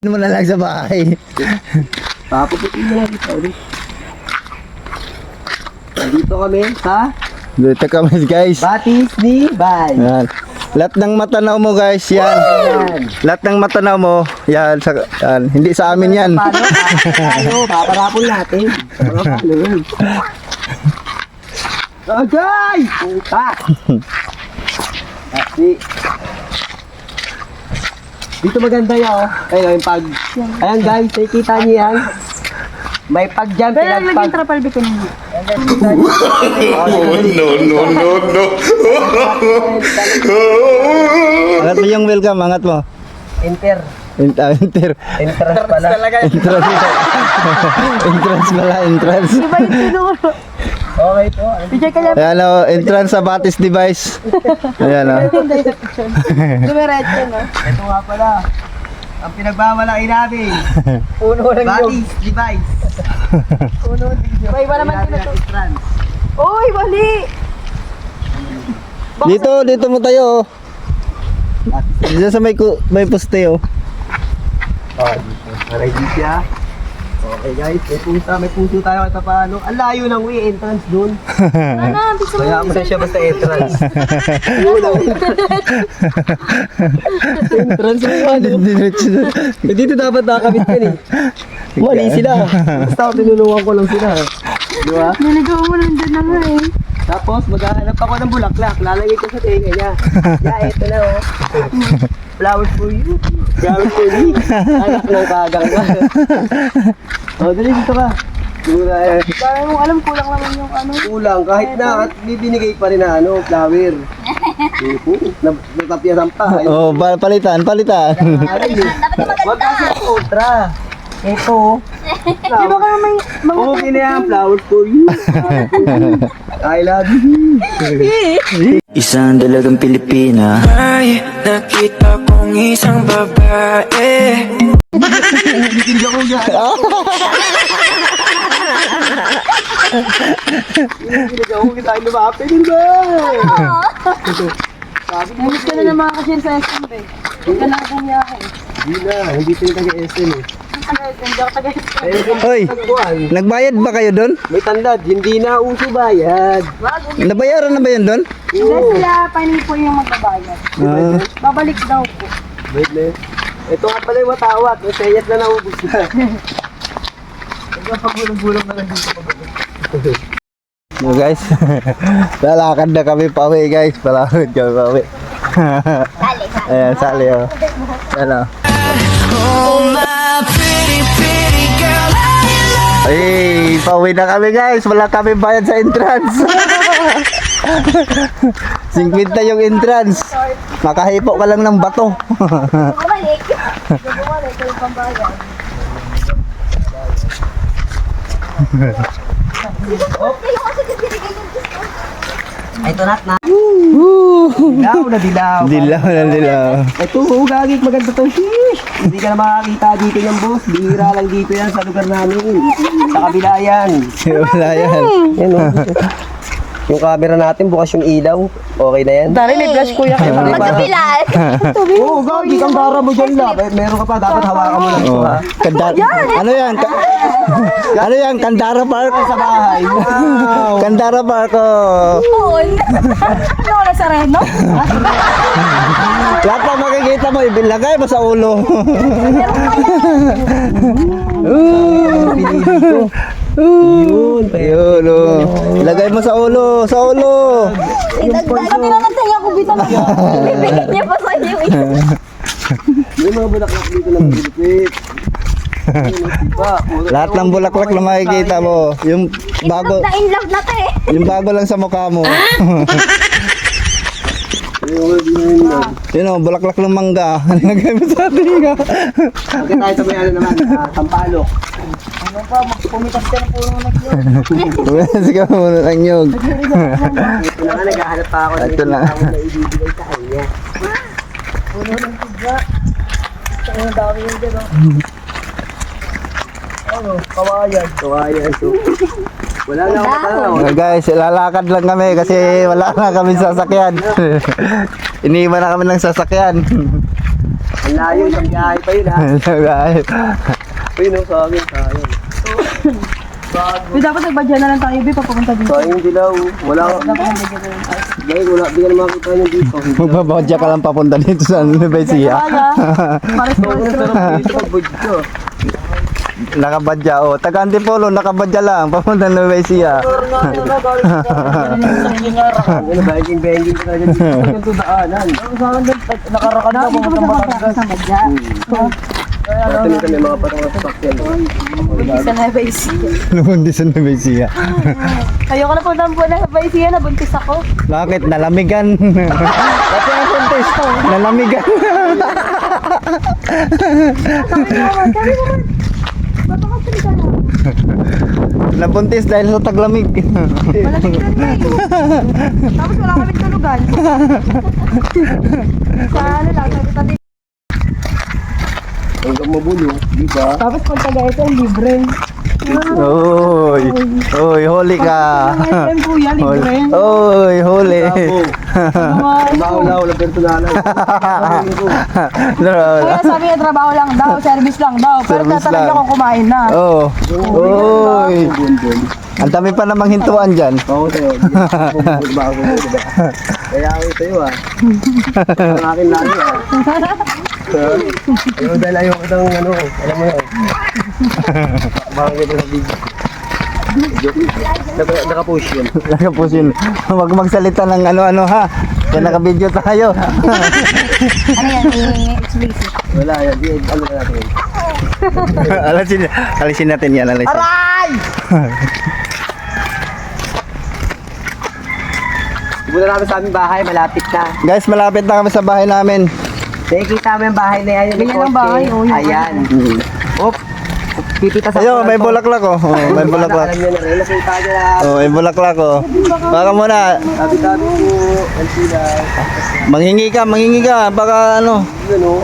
Ano mo na lang sa bahay. Papuputin mo lang ito ulit. Dito kami sa Dito kami guys. Batis ni Bay. Yan. Lahat ng matanaw mo guys, yan. Lahat ng matanaw mo, yan. Hindi sa amin yan. Paano? Tayo, paparapon natin. Paano? Okay! Puta! Kasi, dito maganda yan, oh. Ayun, yung pag... Ayan guys, nakikita niyo yan. May pag-jump, Pero naging trapal ko ninyo. No. Angat mo yung welcome, angat mo. Enter. Enter. Entrance pala. Entrance. Iba yung tinuro. Okay po. Picture ka lang. Ayan o, entrance sa Batis device. Ayan o. Dumiretso, no? Ito nga pala. Ang pinagbawalain namin. Uno lang Batis device. May iba naman Namin ang tinuturo. entrance. Uy, mali! Dito mo tayo. Diyan sa may poste o. Oh, dito. Ready siya. Okay guys, may puso tayo kahit paano. Ang layo ng way, entrance dun. Ano, bisa mo. Kaya mo na siya basta entrance. Entrance mo yan. Dito dapat nakakabit yan eh. Mali sila. Basta ako tinulungan ko lang sila. Di ba? Naligaw mo lang dun na nga eh. Tapos maghahanap ako ng bulaklak. Lalagay ko sa tenga niya. Yeah, eto na oh. Flowers for you. Flowers for me. Anak ng kagang ka. O, dali dito ka. Siguro Dahil mo alam, kulang naman yung ano. kulang. Kahit na, at bibinigay pa rin na ano, flower. Natapyasan pa. Oh, palitan. Wag kasi ultra. Ito. Di ba kayo may mga... Okay na yan, flowers for you. I love you. Isang dalagang Pilipina. Ay, nakita kong isang babae. Hindi ako gano'n. Hindi ako kita yung lumapit. Hindi ba? Namiss ka na ng mga kasir sa SM eh. Huwag ka na ganyahin. Hindi na, hindi tayo taga-SM eh. Hindi ako taga-SM. Hoy, nagbayad ba kayo doon? May tandad, hindi na uso bayad. Wag, Nabayaran na ba yun doon? hindi sila panig po yung magbabayad. Babalik daw po. Wait na. Ito nga pala yung watawat. May senyas na naubos na. Pagpapagulong-gulong na lang dito. No guys, lalakad na kami pauwi guys. Palakad kami pauwi. Ayan, sali o. Ayan o. Ay, pauwi na kami guys. Wala kami bayad sa entrance. 50 yung entrance. Makahipo ka lang ng bato. Bumalik. Bumalik ko yung pambayad. Ito na. Dilaw. Dilaw. Ito, gagig maganda to. Sheesh! Hindi ka na makakita dito ng boss. Bihira lang dito yan sa lugar namin. Sa kabila yan. Wala yan. Yan o. Yung camera natin, bukas yung ilaw. Okay na yan. Dari, may flash kuya. Magkapilan. Oo, gagi kang dara mo dyan lang. Meron ka pa, dapat hawakan mo lang ito Oh. ha. Ano yan? Ano yan? Kandara Park? Sa bahay. Wow. Kandara Park oh. Ano ka sa reno? Lahat na makikita mo, ibilagay mo sa ulo. Pinili ko. Yun. Yun oh. Ilagay mo sa ulo. Kami na nagtaya ko bita na. Bibigit niya pa sa iyo. May mga bulaklak dito ng Pilipit. Lahat ng bulaklak na makikita mo. Yung bago, In love na to eh. yung bago lang sa mukha mo. Yun oh, bulaklak ng mangga. Ilagay mo sa tinga. Okay tayo sa may ano naman, Sampalok. Ano pa, pumitas ka na po ng nagyo. Sige mo muna ng nyog. Ito na nga, naghahanap pa ako. Ito na. Ako na ibibigay sa kanya. Puno ng pizza. Sa ang dami yung dyan, oh. Ano, kawayan. So, wala na ako matanaw. Guys, lalakad lang kami kasi wala na kami sasakyan. Iniwan na kami ng sasakyan. Ang layo, isang biyahe pa yun ha. Ayun o, sa amin, sayang. Dapat nagbadya na lang tayo, Bi, papunta dito. Sayang yung dilaw. Wala ka. Dapat nagbadya na lang tayo. Dahil wala, di ka na makita nyo dito. Magbabadya ka lang papunta dito sa Nubesia. Pares ko. Dito ka budyo. Nakabadya, oh. Taga Antipolo, nakabadya lang. Papunta Nubesia. Ano, banging ka na dyan dito. Ang tudaanan. Nakarakan na ako sa badya. Ito nito may mga patang na sakyan. Sa Nueva Ecija. Lumundi sa Nubesia. Ayoko na punta po na Nueva Ecija, nabuntis ako. Bakit? Nalamigan. Kasi ang contest, nalamigan. Sabi naman. Ba't ako salita na? Nabuntis dahil sa taglamig. Malamig na tayo. Tapos wala kaming tulugan. Sa ano lang, sabi tabi. Hanggang mabulong, di ba? Tapos pag taga-ito, libre. Oy, huli ka. Ang kuya, libre. Oy, huli. Maulaw, wala personalan. Kaya sabi niya, trabaho lang daw, service lang daw. Pero Service tatanong niya lang. kung kumain na. Oh. Oy. Ang dami pa namang hintuan dyan. Oo, sa'yo. Bago mo, diba? Kaya ako sa'yo ah. Ang akin lagi ah. Ayun dahil ayoko ng ano, alam mo yun. Bakit ito sa video? Naka-push yun. Nakapos yun. Huwag magsalita ng ano-ano ha. Kaya naka-video tayo. Ano yan, explicit. Wala yan, ano na natin yun. Alisin natin yan. Alisin. Aray! Ibunan namin sa aming bahay, malapit na. Guys, malapit na kami sa bahay namin. Nakikita mo yung bahay na yan, yung Ganyan ang kotse. bahay, oh, yung Ayan. Op! Pipita sa Ayun, may bulaklak oh. Oh, may bulaklak. Alam niyo na rin, nakita niyo na. Oh, may bulaklak oh. Baka muna. Tabi-tabi po, ang sila. Manghingi ka. Baka ano. Yun o.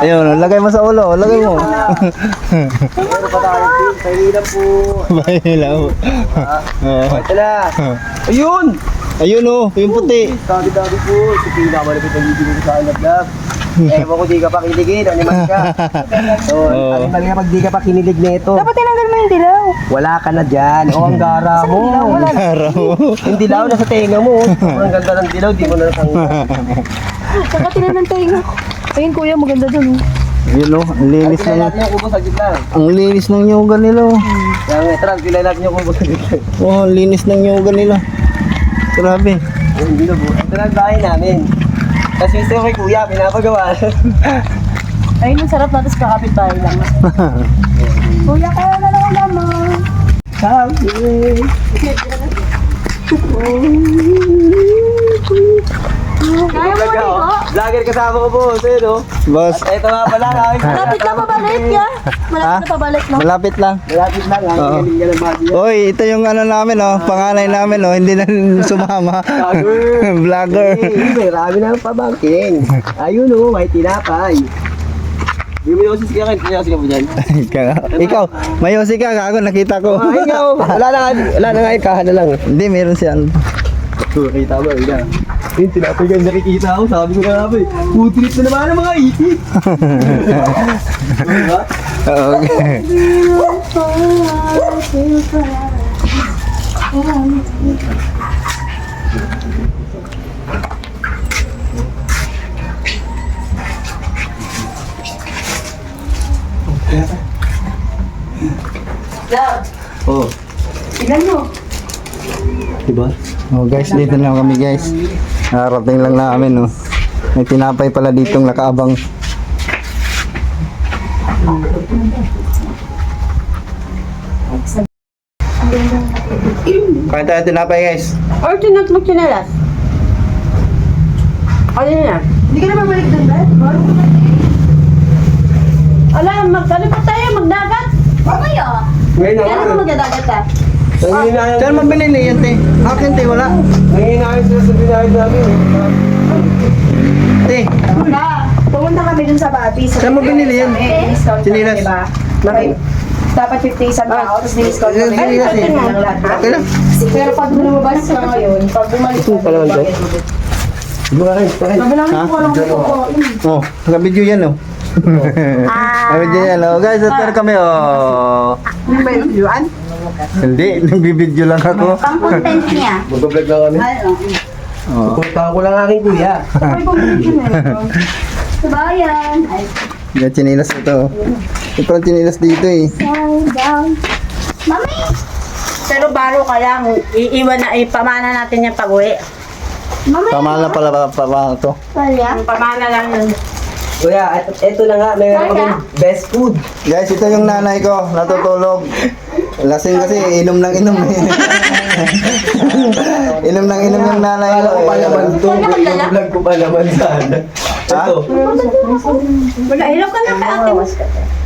Ayun, lagay mo sa ulo. Lagay mo. Meron pa tayo, Tim. Pahingilan po. Bahilaw. Oh. Ito na. Ayun! Ayun oh, yung puti. Tabi-tabi po. Ito pinakamalapit ang video ko sa Alab-Lab. Ewan ko, di ka pa kiligin. Animal ka. Oo. Animal ka pag di ka pa kinilig na ito. Dapat tinanggal mo yung dilaw. Wala ka na dyan. O, ang gara mo. Araw. Yung dilaw nasa tenga mo. Ang ganda ng dilaw, di mo na natanggal. Saka tinanong tayo ko. Ayun kuya, maganda dun. Ayun oh, ang linis Kilala ng natin yung kubo sa gitna. ang linis ng nyuga nila oh. Kaya nga, tara, kilala natin yung kubo sa gitna. Oh, ang linis ng nyuga nila. Grabe. Hindi na po. Ito na ang bahay namin. Kasi gusto ko kay kuya, pinapagawa. Ayun, ang sarap natin sa kakapit tayo lang. Kuya, kaya na lang naman. Sabi. Kaya mo dito? Vlogger kasama ko po, sa'yo no? Boss, Ito nga pala, Malapit lang pabalik ya. Malapit na pabalik, no? malapit lang. Malapit lang, ang Oo. galing ka ng body. Oy, ito yung ano namin oh, panganay namin oh, hindi na sumama. Vlogger. Vlogger. Marami na ang pabangking. Ayun o, may tinapay. Hindi mo yung sisigaw kayo, sinasagaw mo dyan. Ikaw, mayosi ka, ako nakita ko. Ay, ikaw, wala na nga, ikahan na lang. Hindi, meron siya. Kita mo, yun. Yung tinapay ka, nakikita ako, sabi ko na namin, putrip na naman ang mga ipit. Diba? Okay. Oo. Tignan mo. Diba? Oh guys, dito na kami guys. Nakarating lang namin oh. May tinapay pala ditong nakaabang. Kain tayo tinapay guys. Or tinatlog sinalas. Ano na? Hindi ka na babalik doon, Beth? Ala, ano pa tayo? Magdagat? Mamaya. Ngayon na Kailan mo magdadagat ka? Saan mabili na yan te? Akin te, wala. Nanginayos sila sa binayad namin. Te, Wala. Pumunta kami dun sa Bati. Saan mo binili yan? Discount Sinilas. diba? Dapat 50 isang tao, tapos discount kami. Sinilas, Ay, sinilas. lang lahat. okay lang. Pero pag lumabas ka ngayon, pag bumalik ka, Pala, bakit? Sabi namin Ha? ko alam ko. Oh, naka-video yan oh. Naka-video yan oh. Guys, after kami oh. Ano ba yung videoan? Hindi, nagbibideo lang ako. Pang-content niya. Mag-vlog lang kami. Oh. Punta ko lang aking kuya. Sabay pang video na yun. Sabayan. Ay, Yung chinilas ito. Ito ang chinilas dito eh. down. Mami! Pero baro ka lang, iiwan na, ipamana natin yung pag-uwi. Mami! Tama na pala pa ito. Palya? Pamana lang yun. Kuya, eto na nga, mayroon kami best food. Guys, ito yung nanay ko, natutulog. Lasing kasi, inom ng inom eh. Inom ng inom yung nanay ko Akala ko pa naman eh. ito. Vlog ko pa naman sana. Ha? Ito. Wala, hirap ka na kay ate mo.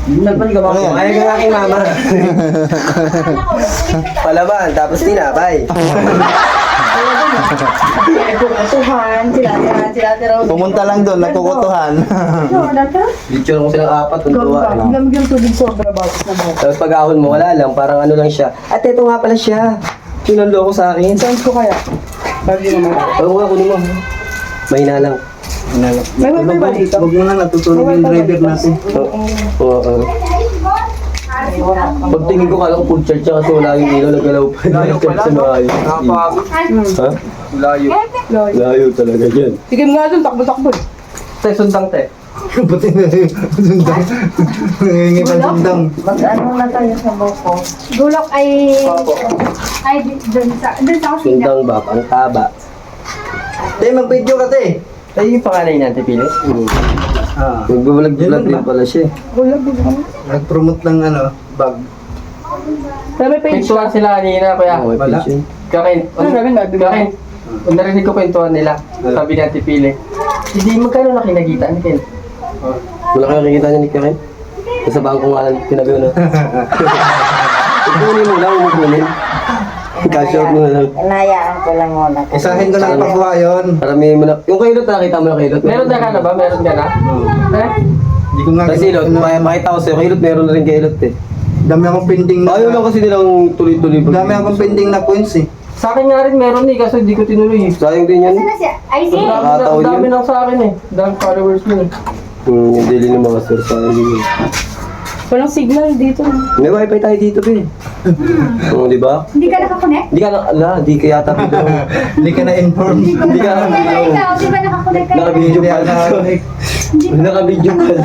Nagpan ka ba? Ano yan? Ayaw ng aking mama. Palaban, tapos tinapay. Kukutuhan, sila. Pumunta lang doon, nagkukutuhan. Picture ko silang apat, tuntua. Lamig yung tubig sobra bawas na bawas. Tapos pag ahon mo, wala lang, parang ano lang siya. At ito nga pala siya. Sinundo ko sa akin. Saan ko kaya? Sabi naman. Oo nga, kunin mo. Mahina lang. May wifi ba dito? Huwag mo na natutulog yung driver natin. Oo. Pagtingin ko, kala ko food chart siya kasi wala yung ilaw, nagalaw pa. Layo pala, no? Ha? Layo. Layo talaga dyan. Sige nga dun, takbo-takbo. Te, sundang te. Buti na yun. Sundang. Nangingi pa sundang. Mag-ano na tayo sa buko. Gulok ay... Ay, dun sa kusina. Sundang ba? Ang taba. Te, mag-video ka te. Ay, yung pangalan natin, Pili? Ah. Magbabalag din pala siya. Nag-promote ng ano, bag. Pero may page Pintuan sila kanina, kaya. Wala. Kakin, Ano sabi nga, di ba? Kakin, narinig ko pintuan nila. Sabi natin, Pili. Hindi, magkano na kinagita ni Ken? Wala kayo nakikita niya ni Kakin? Sa bangko nga lang pinagawa na. Ipunin mo lang, umukunin. Cash out mo na lang. Inayaan ko lang muna. Isahin ko ng pagwa yun. Parami mo na. Yung kailot, nakita mo yung kailot. Meron ka na ba? Meron ka na? Eh? Hindi ko nga Kasi ilot, makita ko sa'yo, kailot meron na rin kailot eh. Dami akong pending na. Ayaw lang kasi nilang tuloy-tuloy. Dami akong pending na points eh. Sa akin nga rin meron eh, kasi hindi ko tinuloy eh. Sayang din yan. Saan na siya? Ay, sige. Nakakataon Dami yun. lang sa akin eh. Dami followers mo eh. Yung daily ng mga sir sa akin yun. Walang signal dito. May wifi tayo dito eh. Oo, di ba? Hindi ka nakakonect? Hindi ka na, hindi ka yata dito. Hindi ka na-inform. Hindi ka na, Ikaw, di ba nakakonect ka? naka-video Hindi pa ka na. Naka-video pa lang.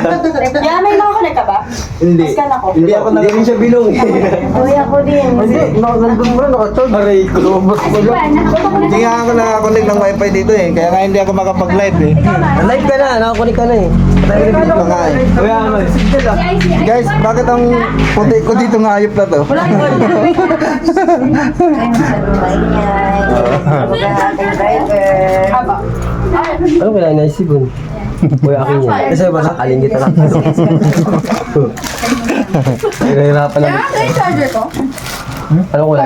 Yan, may nakakonect ka ba? Hindi. Scan ako. Hindi ako Hindi rin siya bilong eh. Uy, ako din. Nandun mo rin, nakachod. Aray ko. Di ba, nakakonect Hindi nga ako nakakonect ng wifi dito eh. Kaya nga hindi ako makapag-live eh. Live ka na, nakakunik ka na eh. Ito nga eh. Kaya naman. Guys, bakit ang puti ko dito ng hayop na to? Wala yung Ay, sa buhay niya. Mag-ating driver. Haba. Ano kailangan na isipon? Kuya akin yan. Kasi ba sakalin kita lang. Nahihirapan lang. Kaya ito yung charger ko. Ano ko lang?